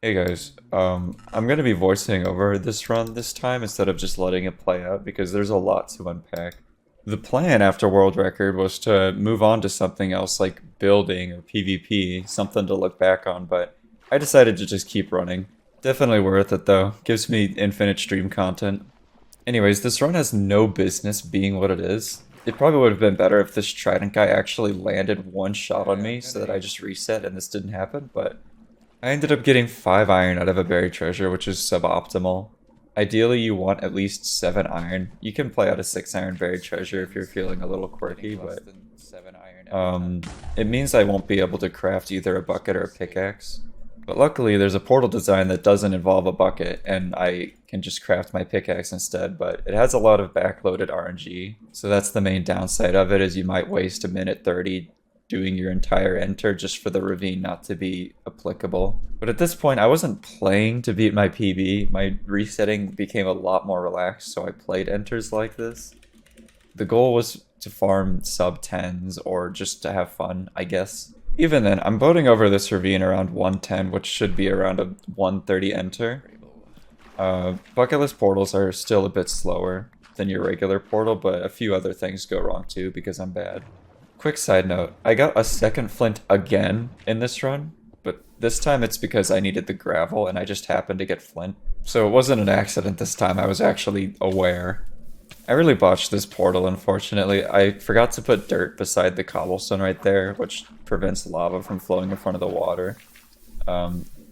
Hey guys, I'm gonna be voicing over this run this time instead of just letting it play out because there's a lot to unpack. The plan after World Record was to move on to something else like building or PvP, something to look back on, but I decided to just keep running. Definitely worth it though, gives me infinite stream content. Anyways, this run has no business being what it is. It probably would have been better if this Trident guy actually landed one shot on me so that I just reset and this didn't happen, but I ended up getting 5 iron out of a buried treasure, which is suboptimal. Ideally, you want at least 7 iron. You can play out a 6 iron buried treasure if you're feeling a little quirky, but it means I won't be able to craft either a bucket or a pickaxe. But luckily, there's a portal design that doesn't involve a bucket, and I can just craft my pickaxe instead, but it has a lot of backloaded RNG, so that's the main downside of it, is you might waste a minute 30 doing your entire enter just for the ravine not to be applicable. But at this point, I wasn't playing to beat my PB. My resetting became a lot more relaxed, so I played enters like this. The goal was to farm sub 10s or just to have fun, I guess. Even then, I'm voting over this ravine around 110, which should be around a 130 enter. Bucketless portals are still a bit slower than your regular portal, but a few other things go wrong too because I'm bad. Quick side note, I got a second flint again in this run, but this time it's because I needed the gravel and I just happened to get flint. So it wasn't an accident this time, I was actually aware. I really botched this portal, unfortunately. I forgot to put dirt beside the cobblestone right there, which prevents lava from flowing in front of the water.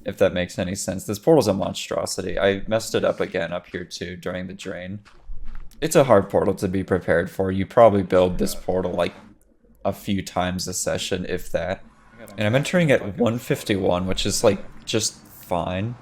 If that makes any sense. This portal's a monstrosity. I messed it up again up here too during the drain. It's a hard portal to be prepared for. You probably build this portal like a few times a session, if that. And I'm entering at 151, which is like just fine.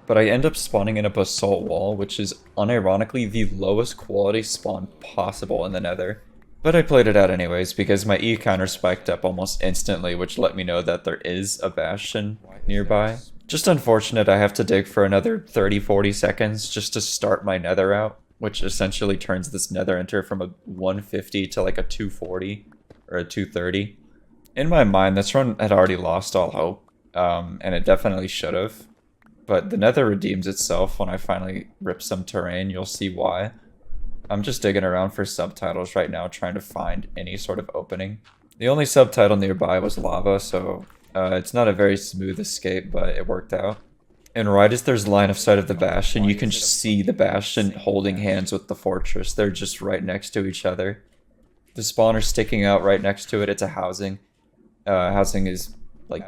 But I end up spawning in a basalt wall, which is unironically the lowest quality spawn possible in the nether. But I played it out anyways, because my E counter spiked up almost instantly, which let me know that there is a bastion nearby. Just unfortunate I have to dig for another 30-40 seconds just to start my nether out, which essentially turns this nether enter from a 150 to like a 240 or a 230. In my mind, this run had already lost all hope, and it definitely should have. But the nether redeems itself when I finally rip some terrain, you'll see why. I'm just digging around for subtitles right now, trying to find any sort of opening. The only subtitle nearby was lava, so it's not a very smooth escape, but it worked out. And right as there's line of sight of the bastion, you can just see the bastion holding hands with the fortress. They're just right next to each other. The spawner's sticking out right next to it. It's a housing. Housing is like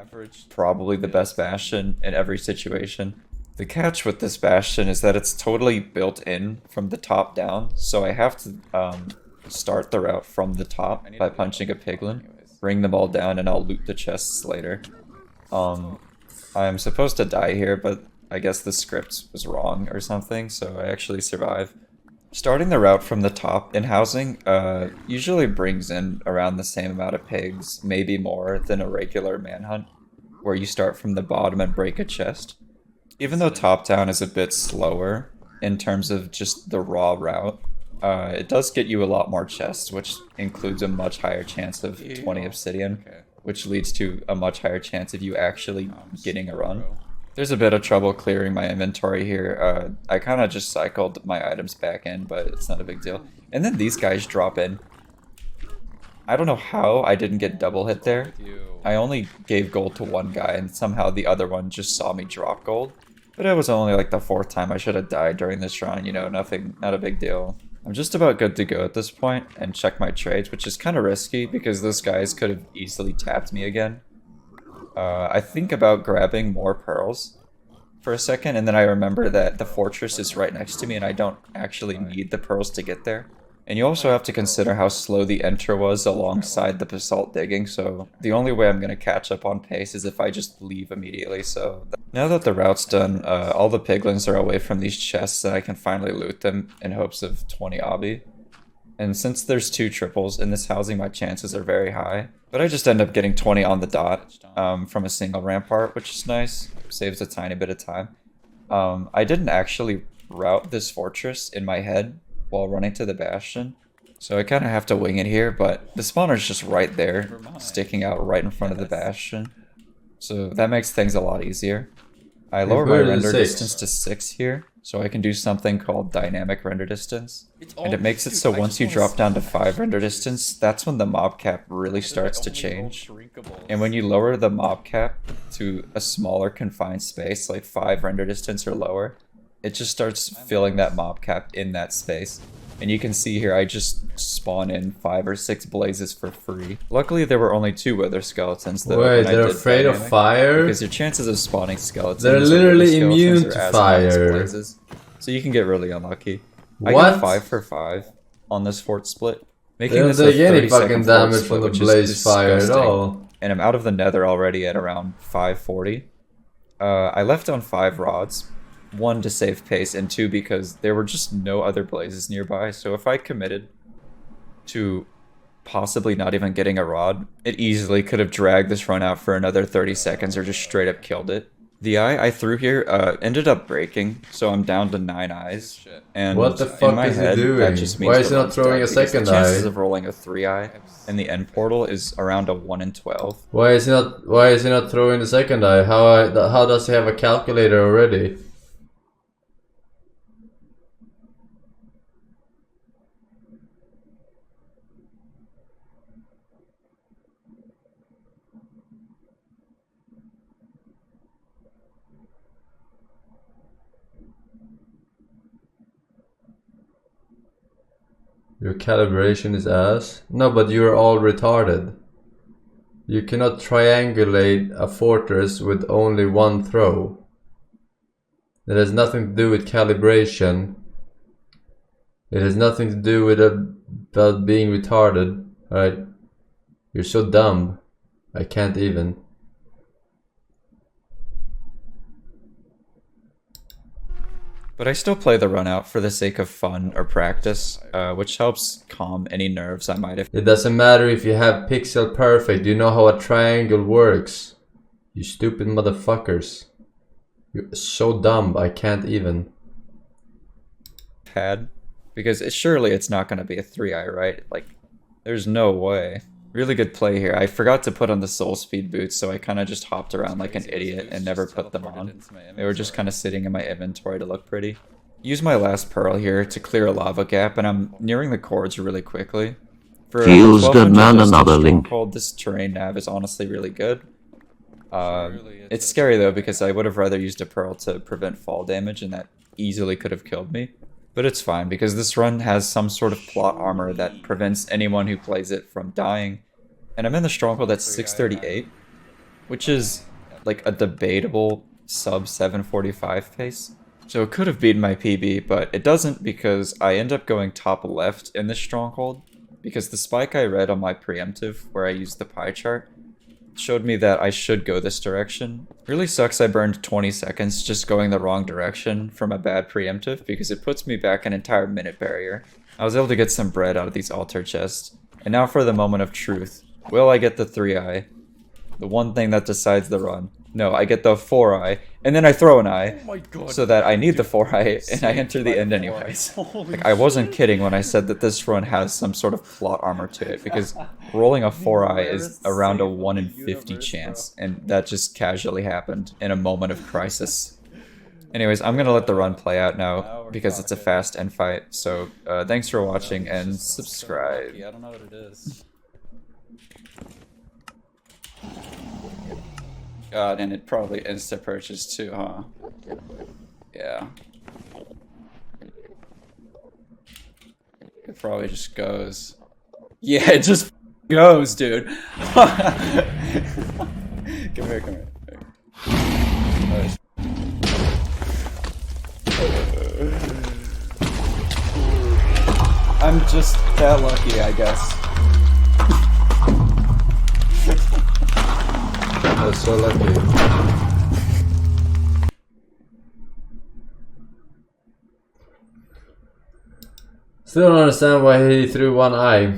probably the best bastion in every situation. The catch with this bastion is that it's totally built in from the top down, so I have to start the route from the top by punching a piglin, bring them all down, and I'll loot the chests later. I'm supposed to die here, but I guess the script was wrong or something, so I actually survive. Starting the route from the top in housing usually brings in around the same amount of pigs, maybe more than a regular manhunt, where you start from the bottom and break a chest. Even though top down is a bit slower in terms of just the raw route, it does get you a lot more chests, which includes a much higher chance of 20 obsidian, which leads to a much higher chance of you actually getting a run. There's a bit of trouble clearing my inventory here. I kind of just cycled my items back in, but it's not a big deal. And then these guys drop in. I don't know how I didn't get double hit there. I only gave gold to one guy, and somehow the other one just saw me drop gold. But it was only like the 4th time I should have died during this run, you know, nothing, not a big deal. I'm just about good to go at this point and check my trades, which is kind of risky because those guys could have easily tapped me again. I think about grabbing more pearls for a second, and then I remember that the fortress is right next to me and I don't actually need the pearls to get there. And you also have to consider how slow the enter was alongside the basalt digging, so the only way I'm going to catch up on pace is if I just leave immediately. So now that the route's done, all the piglins are away from these chests and I can finally loot them in hopes of 20 obby. And since there's 2 triples in this housing, my chances are very high. But I just end up getting 20 on the dot from a single rampart, which is nice. Saves a tiny bit of time. I didn't actually route this fortress in my head while running to the bastion, so I kind of have to wing it here, but the spawner's just right there, sticking out right in front of the bastion. So that makes things a lot easier. I lower my render distance to 6 here, so I can do something called dynamic render distance. And it makes it so once you drop down to 5 render distance, that's when the mob cap really starts to change. And when you lower the mob cap to a smaller confined space, like 5 render distance or lower, it just starts filling that mob cap in that space. And you can see here, I just spawn in 5 or 6 blazes for free. Luckily, there were only 2 wither skeletons though. Wait, they're afraid of fire? Because your chances of spawning skeletons they're literally immune to fire. So you can get really unlucky. What? I got 5 for 5 on this fort split. They don't take any fucking damage from the blaze fire at all. And I'm out of the nether already at around 540. I left on 5 rods. 1 to save pace, and 2 because there were just no other blazes nearby, so if I committed to possibly not even getting a rod, it easily could have dragged this run out for another 30 seconds or just straight up killed it. The eye I threw here ended up breaking, so I'm down to 9 eyes. And what the fuck in my is head, he doing? That just means why is he not throwing a second eye? The chances of rolling a 3 eye in the end portal is around a 1 in 12. Why is he not throwing the second eye? How does he have a calculator already? Your calibration is ass? No, but you're all retarded. You cannot triangulate a fortress with only 1 throw. That has nothing to do with calibration. It has nothing to do with about being retarded. Alright? You're so dumb. I can't even. But I still play the run out for the sake of fun or practice, which helps calm any nerves I might have. It doesn't matter if you have pixel perfect, you know how a triangle works. You stupid motherfuckers. You're so dumb, I can't even. Had, because surely it's not going to be a 3-eye, right? Like, there's no way. Really good play here. I forgot to put on the soul speed boots, so I kind of just hopped around like an idiot and never put them on. They were just kind of sitting in my inventory to look pretty. Use my last pearl here to clear a lava gap, and I'm nearing the cords really quickly. For Feels good, man. Another link. This terrain nav is honestly really good. It's scary though, because I would have rather used a pearl to prevent fall damage, and that easily could have killed me. But it's fine, because this run has some sort of plot armor that prevents anyone who plays it from dying. And I'm in the stronghold at 638, which is like a debatable sub 745 pace. So it could have beaten my PB, but it doesn't, because I end up going top left in this stronghold, because the spike I read on my preemptive, where I used the pie chart, showed me that I should go this direction. Really sucks I burned 20 seconds just going the wrong direction from a bad preemptive, because it puts me back an entire minute barrier. I was able to get some bread out of these altar chests. And now for the moment of truth. Will I get the 3-eye? The one thing that decides the run. No, I get the 4-eye, and then I throw an eye, so that I need the 4-eye, and I enter the end anyways. Like, I wasn't kidding when I said that this run has some sort of plot armor to it, because rolling a 4-eye is around a 1 in 50 chance, and that just casually happened in a moment of crisis. Anyways, I'm gonna let the run play out now, because it's a fast end fight, so thanks for watching, and subscribe. Yeah, I don't know what it is. God, and it probably insta purchase too, huh? Yeah. It probably just goes. Yeah, it just goes, dude. Come here, come here. I'm just that lucky, I guess. That's so lucky. Still don't understand why he threw 1 eye.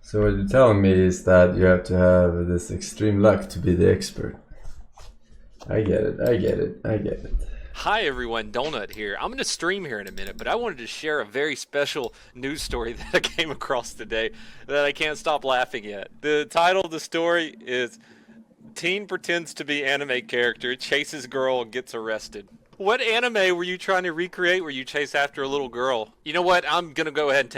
So what you're telling me is that you have to have this extreme luck to be the expert. I get it, I get it, I get it. Hi everyone, Donut here. I'm going to stream here in a minute, but I wanted to share a very special news story that I came across today that I can't stop laughing at. The title of the story is Teen Pretends to be Anime Character, Chases Girl, and Gets Arrested. What anime were you trying to recreate where you chase after a little girl? You know what? I'm going to go ahead and take